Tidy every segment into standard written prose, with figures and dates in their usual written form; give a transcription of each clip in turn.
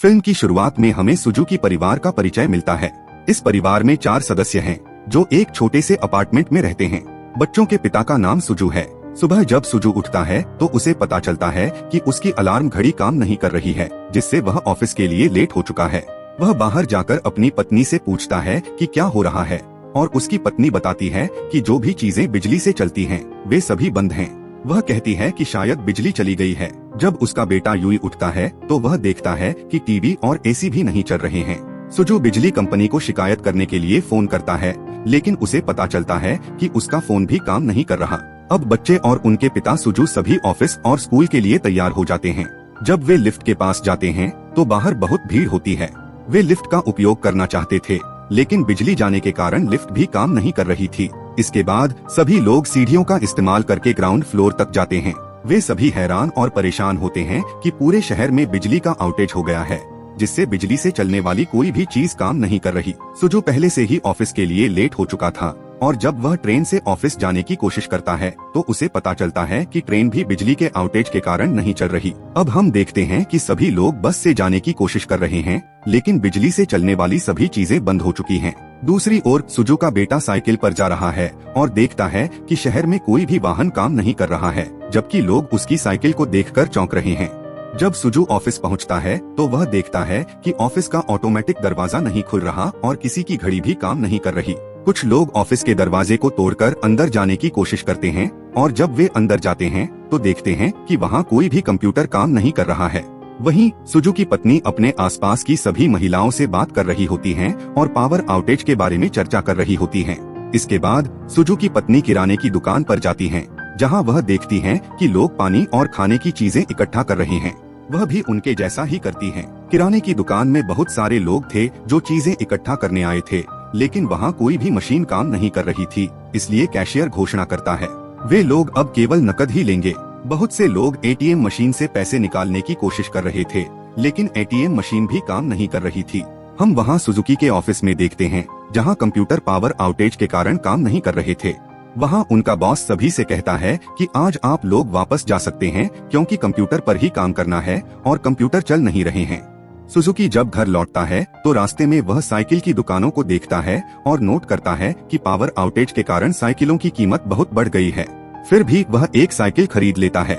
Film की शुरुआत में हमें सुजुकी परिवार का परिचय मिलता है। इस परिवार में 4 सदस्य हैं, जो एक छोटे से अपार्टमेंट में रहते हैं। बच्चों के पिता का नाम सुजू है। सुबह जब सुजू उठता है तो उसे पता चलता है कि उसकी अलार्म घड़ी काम नहीं कर रही है, जिससे वह ऑफिस के लिए लेट हो चुका है। वह बाहर जाकर अपनी पत्नी से पूछता है कि क्या हो रहा है, और उसकी पत्नी बताती है कि जो भी चीजें बिजली से चलती हैं, वे सभी बंद हैं। वह कहती है कि शायद बिजली चली गई है। जब उसका बेटा यूई उठता है तो वह देखता है कि टीवी और एसी भी नहीं चल रहे हैं। सुजू बिजली कंपनी को शिकायत करने के लिए फोन करता है, लेकिन उसे पता चलता है कि उसका फोन भी काम नहीं कर रहा। अब बच्चे और उनके पिता सुजू सभी ऑफिस और स्कूल के लिए तैयार हो जाते हैं। जब वे लिफ्ट के पास जाते हैं तो बाहर बहुत भीड़ होती है। वे लिफ्ट का उपयोग करना चाहते थे, लेकिन बिजली जाने के कारण लिफ्ट भी काम नहीं कर रही थी। इसके बाद सभी लोग सीढ़ियों का इस्तेमाल करके ग्राउंड फ्लोर तक जाते हैं। वे सभी हैरान और परेशान होते हैं कि पूरे शहर में बिजली का आउटेज हो गया है, जिससे बिजली से चलने वाली कोई भी चीज काम नहीं कर रही। सुजू पहले से ही ऑफिस के लिए लेट हो चुका था, और जब वह ट्रेन से ऑफिस जाने की कोशिश करता है तो उसे पता चलता है कि ट्रेन भी बिजली के आउटेज के कारण नहीं चल रही। अब हम देखते हैं कि सभी लोग बस से जाने की कोशिश कर रहे हैं, लेकिन बिजली से चलने वाली सभी चीजें बंद हो चुकी हैं। दूसरी ओर सुजू का बेटा साइकिल पर जा रहा है और देखता है कि शहर में कोई भी वाहन काम नहीं कर रहा है, जबकि लोग उसकी साइकिल को देखकर चौंक रहे हैं। जब सुजू ऑफिस पहुंचता है तो वह देखता है कि ऑफिस का ऑटोमेटिक दरवाजा नहीं खुल रहा और किसी की घड़ी भी काम नहीं कर रही। कुछ लोग ऑफिस के दरवाजे को तोड़कर अंदर जाने की कोशिश करते हैं, और जब वे अंदर जाते हैं तो देखते हैं कि वहां कोई भी कंप्यूटर काम नहीं कर रहा है। वहीं सुजू की पत्नी अपने आसपास की सभी महिलाओं से बात कर रही होती हैं और पावर आउटेज के बारे में चर्चा कर रही होती हैं। इसके बाद सुजू की पत्नी किराने की दुकान पर जाती हैं, जहां वह देखती हैं कि लोग पानी और खाने की चीजें इकट्ठा कर रहे हैं। वह भी उनके जैसा ही करती हैं। किराने की दुकान में बहुत सारे लोग थे जो चीजें इकट्ठा करने आए थे, लेकिन वहां कोई भी मशीन काम नहीं कर रही थी, इसलिए कैशियर घोषणा करता है वे लोग अब केवल नकद ही लेंगे। बहुत से लोग एटीएम मशीन से पैसे निकालने की कोशिश कर रहे थे, लेकिन एटीएम मशीन भी काम नहीं कर रही थी। हम वहां सुजुकी के ऑफिस में देखते हैं, जहां कंप्यूटर पावर आउटेज के कारण काम नहीं कर रहे थे। वहां उनका बॉस सभी से कहता है कि आज आप लोग वापस जा सकते हैं, क्योंकि कंप्यूटर पर ही काम करना है और कंप्यूटर चल नहीं रहे हैं। सुजुकी जब घर लौटता है तो रास्ते में वह साइकिल की दुकानों को देखता है और नोट करता है कि पावर आउटेज के कारण साइकिलों की कीमत बहुत बढ़ गई है। फिर भी वह एक साइकिल खरीद लेता है।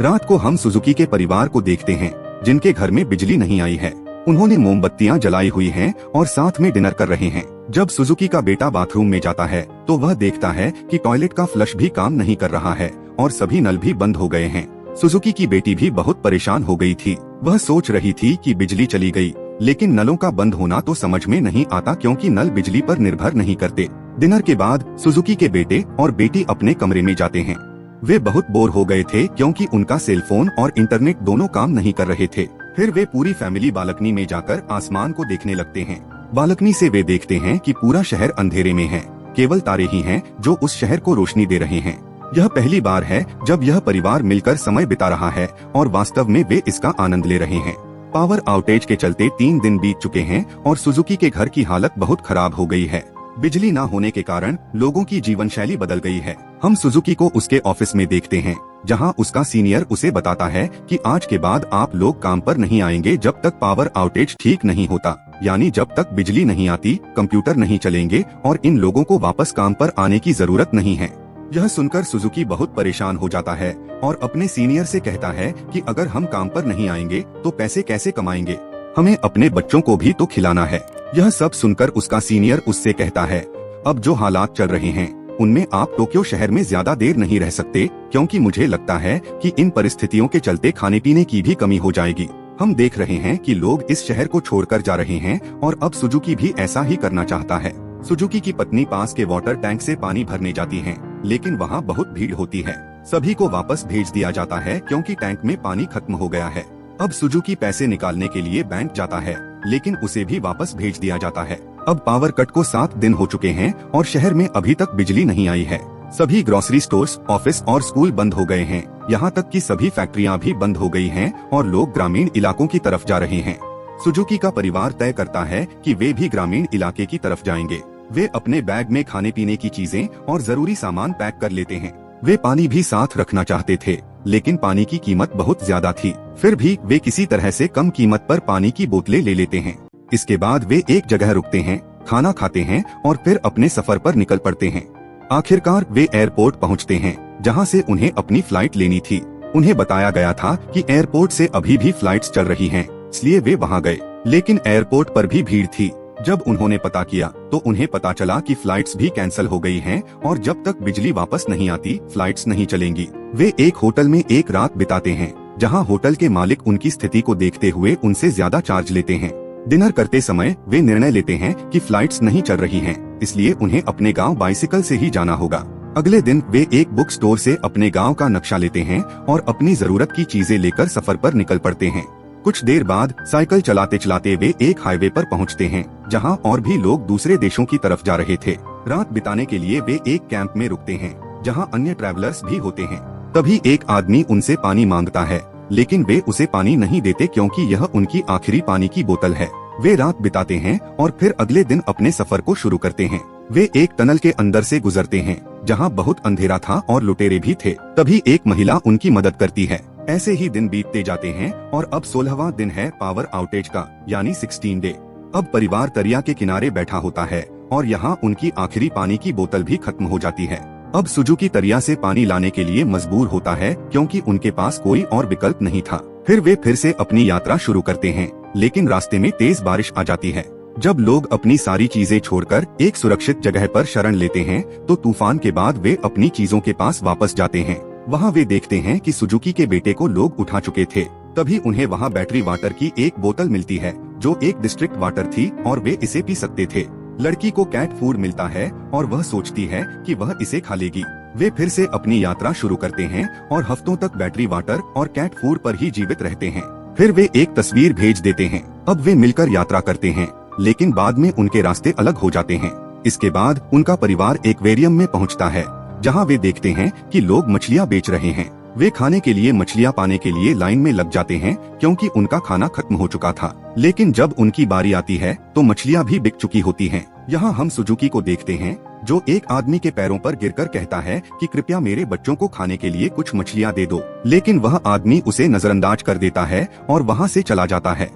रात को हम सुजुकी के परिवार को देखते हैं, जिनके घर में बिजली नहीं आई है। उन्होंने मोमबत्तियां जलाई हुई हैं और साथ में डिनर कर रहे हैं। जब सुजुकी का बेटा बाथरूम में जाता है तो वह देखता है कि टॉयलेट का फ्लश भी काम नहीं कर रहा है और सभी नल भी बंद हो गए हैं। सुजुकी की बेटी भी बहुत परेशान हो गई थी। वह सोच रही थी कि बिजली चली गई, लेकिन नलों का बंद होना तो समझ में नहीं आता, क्योंकि नल बिजली पर निर्भर नहीं करते। डिनर के बाद सुजुकी के बेटे और बेटी अपने कमरे में जाते हैं। वे बहुत बोर हो गए थे, क्योंकि उनका सेलफोन और इंटरनेट दोनों काम नहीं कर रहे थे। फिर वे पूरी फैमिली बालकनी में जाकर आसमान को देखने लगते हैं। बालकनी से वे देखते हैं कि पूरा शहर अंधेरे में है, केवल तारे ही हैं जो उस शहर को रोशनी दे रहे हैं। यह पहली बार है जब यह परिवार मिलकर समय बिता रहा है, और वास्तव में वे इसका आनंद ले रहे हैं। पावर आउटेज के चलते 3 दिन बीत चुके हैं और सुजुकी के घर की हालत बहुत खराब हो गई है। बिजली न होने के कारण लोगों की जीवन शैली बदल गई है। हम सुजुकी को उसके ऑफिस में देखते हैं, जहां उसका सीनियर उसे बताता है कि आज के बाद आप लोग काम पर नहीं आएंगे जब तक पावर आउटेज ठीक नहीं होता, यानी जब तक बिजली नहीं आती कंप्यूटर नहीं चलेंगे, और इन लोगों को वापस काम पर आने की जरूरत नहीं है। यह सुनकर सुजुकी बहुत परेशान हो जाता है और अपने सीनियर से कहता है कि अगर हम काम पर नहीं आएंगे तो पैसे कैसे कमाएंगे, हमें अपने बच्चों को भी तो खिलाना है। यह सब सुनकर उसका सीनियर उससे कहता है, अब जो हालात चल रहे हैं उनमें आप टोक्यो शहर में ज्यादा देर नहीं रह सकते, क्योंकि मुझे लगता है कि इन परिस्थितियों के चलते खाने पीने की भी कमी हो जाएगी। हम देख रहे हैं कि लोग इस शहर को छोड़कर जा रहे हैं, और अब सुजुकी भी ऐसा ही करना चाहता है। सुजुकी की पत्नी पास के वाटर टैंक से पानी भरने जाती हैं, लेकिन वहाँ बहुत भीड़ होती है। सभी को वापस भेज दिया जाता है, क्योंकि टैंक में पानी खत्म हो गया है। अब सुजुकी पैसे निकालने के लिए बैंक जाता है, लेकिन उसे भी वापस भेज दिया जाता है। अब पावर कट को 7 दिन हो चुके हैं और शहर में अभी तक बिजली नहीं आई है। सभी ग्रोसरी स्टोर्स, ऑफिस और स्कूल बंद हो गए हैं। यहाँ तक कि सभी फैक्ट्रियाँ भी बंद हो गई हैं और लोग ग्रामीण इलाकों की तरफ जा रहे हैं। सुजुकी का परिवार तय करता है कि वे भी ग्रामीण इलाके की तरफ जाएंगे। वे अपने बैग में खाने पीने की चीजें और जरूरी सामान पैक कर लेते हैं। वे पानी भी साथ रखना चाहते थे, लेकिन पानी की कीमत बहुत ज्यादा थी। फिर भी वे किसी तरह से कम कीमत पर पानी की बोतलें ले लेते हैं। इसके बाद वे एक जगह रुकते हैं, खाना खाते हैं और फिर अपने सफर पर निकल पड़ते हैं। आखिरकार वे एयरपोर्ट पहुंचते हैं, जहां से उन्हें अपनी फ्लाइट लेनी थी। उन्हें बताया गया था कि एयरपोर्ट से अभी भी फ्लाइट्स चल रही हैं, इसलिए वे वहां गए। लेकिन एयरपोर्ट पर भी भीड़ थी। जब उन्होंने पता किया तो उन्हें पता चला कि फ्लाइट्स भी कैंसिल हो गई हैं और जब तक बिजली वापस नहीं आती फ्लाइट्स नहीं चलेंगी। वे एक होटल में एक रात बिताते हैं, जहां होटल के मालिक उनकी स्थिति को देखते हुए उनसे ज्यादा चार्ज लेते हैं। डिनर करते समय वे निर्णय लेते हैं कि फ्लाइट्स नहीं चल रही हैं, इसलिए उन्हें अपने गांव बाइसिकल से ही जाना होगा। अगले दिन वे एक बुक स्टोर से अपने गांव का नक्शा लेते हैं और अपनी जरूरत की चीजें लेकर सफर पर निकल पड़ते हैं। कुछ देर बाद साइकिल चलाते चलाते वे एक हाईवे पर पहुंचते हैं, जहां और भी लोग दूसरे देशों की तरफ जा रहे थे। रात बिताने के लिए वे एक कैंप में रुकते हैं, जहां अन्य ट्रैवलर्स भी होते हैं। तभी एक आदमी उनसे पानी मांगता है, लेकिन वे उसे पानी नहीं देते क्योंकि यह उनकी आखिरी पानी की बोतल है। वे रात बिताते हैं और फिर अगले दिन अपने सफर को शुरू करते हैं। वे एक टनल के अंदर से गुजरते हैं, जहां बहुत अंधेरा था और लुटेरे भी थे। तभी एक महिला उनकी मदद करती है। ऐसे ही दिन बीतते जाते हैं और अब 16वां दिन है पावर आउटेज का, यानी 16 डे। अब परिवार दरिया के किनारे बैठा होता है और यहाँ उनकी आखिरी पानी की बोतल भी खत्म हो जाती है। अब सुजुकी दरिया से पानी लाने के लिए मजबूर होता है क्योंकि उनके पास कोई और विकल्प नहीं था। फिर वे फिर से अपनी यात्रा शुरू करते हैं, लेकिन रास्ते में तेज बारिश आ जाती है। जब लोग अपनी सारी चीजें छोड़कर एक सुरक्षित जगह पर शरण लेते हैं, तो तूफान के बाद वे अपनी चीजों के पास वापस जाते हैं। वहाँ वे देखते हैं कि सुजुकी के बेटे को लोग उठा चुके थे। तभी उन्हें वहाँ बैटरी वाटर की एक बोतल मिलती है, जो एक डिस्ट्रिक्ट वाटर थी और वे इसे पी सकते थे। लड़की को कैट फूड मिलता है और वह सोचती है कि वह इसे खा लेगी। वे फिर से अपनी यात्रा शुरू करते हैं और हफ्तों तक बैटरी वाटर और कैट फूड पर ही जीवित रहते हैं। फिर वे एक तस्वीर भेज देते हैं। अब वे मिलकर यात्रा करते हैं, लेकिन बाद में उनके रास्ते अलग हो जाते हैं। इसके बाद उनका परिवार एक्वेरियम में पहुंचता है, जहां वे देखते हैं कि लोग मछलियां बेच रहे हैं। वे खाने के लिए मछलियां पाने के लिए लाइन में लग जाते हैं क्योंकि उनका खाना खत्म हो चुका था। लेकिन जब उनकी बारी आती है तो मछलियां भी बिक चुकी होती हैं। यहाँ हम सुजुकी को देखते हैं, जो एक आदमी के पैरों पर गिरकर कहता है कि कृपया मेरे बच्चों को खाने के लिए कुछ मछलियां दे दो, लेकिन वह आदमी उसे नजरअंदाज कर देता है और वहाँ से चला जाता है।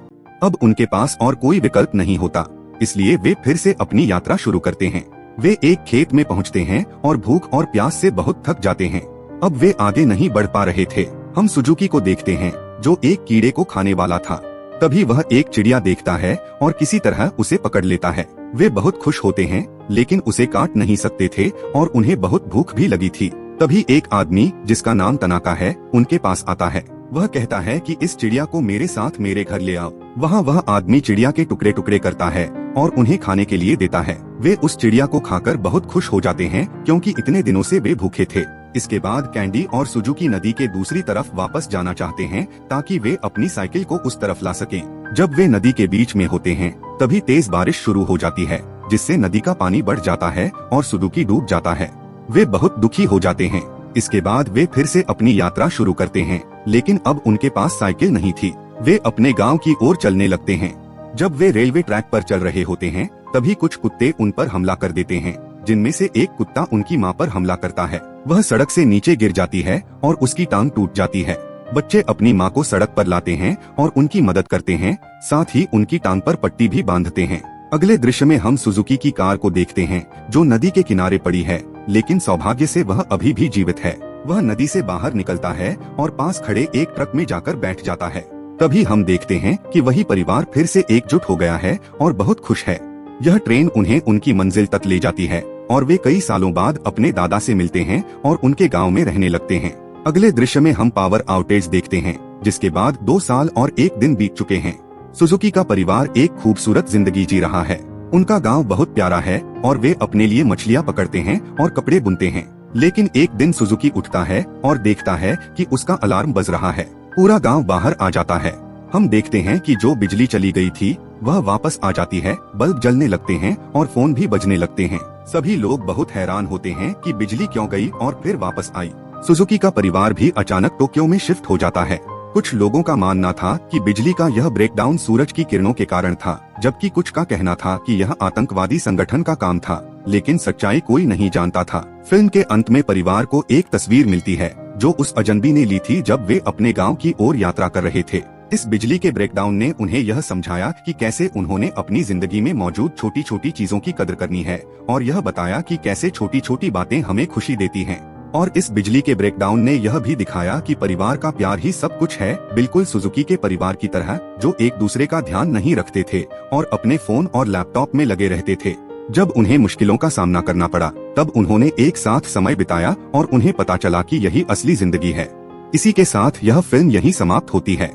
अब उनके पास और कोई विकल्प नहीं होता, इसलिए वे फिर से अपनी यात्रा शुरू करते हैं। वे एक खेत में पहुंचते हैं और भूख और प्यास से बहुत थक जाते हैं। अब वे आगे नहीं बढ़ पा रहे थे। हम सुजुकी को देखते हैं, जो एक कीड़े को खाने वाला था। तभी वह एक चिड़िया देखता है और किसी तरह उसे पकड़ लेता है। वे बहुत खुश होते हैं, लेकिन उसे काट नहीं सकते थे और उन्हें बहुत भूख भी लगी थी। तभी एक आदमी, जिसका नाम तनाका है, उनके पास आता है। वह कहता है कि इस चिड़िया को मेरे साथ मेरे घर ले आओ। वहाँ वह आदमी चिड़िया के टुकड़े टुकड़े करता है और उन्हें खाने के लिए देता है। वे उस चिड़िया को खाकर बहुत खुश हो जाते हैं क्योंकि इतने दिनों से वे भूखे थे। इसके बाद कैंडी और सुजुकी नदी के दूसरी तरफ वापस जाना चाहते हैं ताकि वे अपनी साइकिल को उस तरफ ला सकें। जब वे नदी के बीच में होते हैं, तभी तेज बारिश शुरू हो जाती है, जिससे नदी का पानी बढ़ जाता है और सुजुकी डूब जाता है। वे बहुत दुखी हो जाते हैं। इसके बाद वे फिर से अपनी यात्रा शुरू करते हैं, लेकिन अब उनके पास साइकिल नहीं थी। वे अपने गांव की ओर चलने लगते हैं। जब वे रेलवे ट्रैक पर चल रहे होते हैं, तभी कुछ कुत्ते उन पर हमला कर देते हैं, जिनमें से एक कुत्ता उनकी मां पर हमला करता है। वह सड़क से नीचे गिर जाती है और उसकी टांग टूट जाती है। बच्चे अपनी मां को सड़क पर लाते हैं और उनकी मदद करते हैं, साथ ही उनकी टांग पर पट्टी भी बांधते हैं। अगले दृश्य में हम सुजुकी की कार को देखते हैं, जो नदी के किनारे पड़ी है, लेकिन सौभाग्य से वह अभी भी जीवित है। वह नदी से बाहर निकलता है और पास खड़े एक ट्रक में जाकर बैठ जाता है। तभी हम देखते हैं कि वही परिवार फिर से एकजुट हो गया है और बहुत खुश है। यह ट्रेन उन्हें उनकी मंजिल तक ले जाती है और वे कई सालों बाद अपने दादा से मिलते हैं और उनके गांव में रहने लगते हैं। अगले दृश्य में हम पावर आउटेज देखते हैं, जिसके बाद 2 साल और 1 दिन बीत चुके हैं। सुजुकी का परिवार एक खूबसूरत जिंदगी जी रहा है। उनका गांव बहुत प्यारा है और वे अपने लिए मछलियां पकड़ते हैं और कपड़े बुनते हैं। लेकिन एक दिन सुजुकी उठता है और देखता है कि उसका अलार्म बज रहा है। पूरा गांव बाहर आ जाता है। हम देखते हैं कि जो बिजली चली गई थी वह वापस आ जाती है, बल्ब जलने लगते हैं और फोन भी बजने लगते हैं। सभी लोग बहुत हैरान होते हैं कि बिजली क्यों गई और फिर वापस आई। सुजुकी का परिवार भी अचानक टोक्यो में शिफ्ट हो जाता है। कुछ लोगों का मानना था कि बिजली का यह ब्रेकडाउन सूरज की किरणों के कारण था, जबकि कुछ का कहना था कि यह आतंकवादी संगठन का काम था, लेकिन सच्चाई कोई नहीं जानता था। फिल्म के अंत में परिवार को एक तस्वीर मिलती है, जो उस अजनबी ने ली थी जब वे अपने गांव की ओर यात्रा कर रहे थे। इस बिजली के ब्रेकडाउन ने उन्हें यह समझाया कि कैसे उन्होंने अपनी जिंदगी में मौजूद छोटी छोटी चीजों की कदर करनी है, और यह बताया कि कैसे छोटी छोटी बातें हमें खुशी देती हैं। और इस बिजली के ब्रेकडाउन ने यह भी दिखाया कि परिवार का प्यार ही सब कुछ है, बिल्कुल सुजुकी के परिवार की तरह, जो एक दूसरे का ध्यान नहीं रखते थे और अपने फोन और लैपटॉप में लगे रहते थे। जब उन्हें मुश्किलों का सामना करना पड़ा, तब उन्होंने एक साथ समय बिताया और उन्हें पता चला कि यही असली जिंदगी है। इसी के साथ यह फिल्म यहीं समाप्त होती है।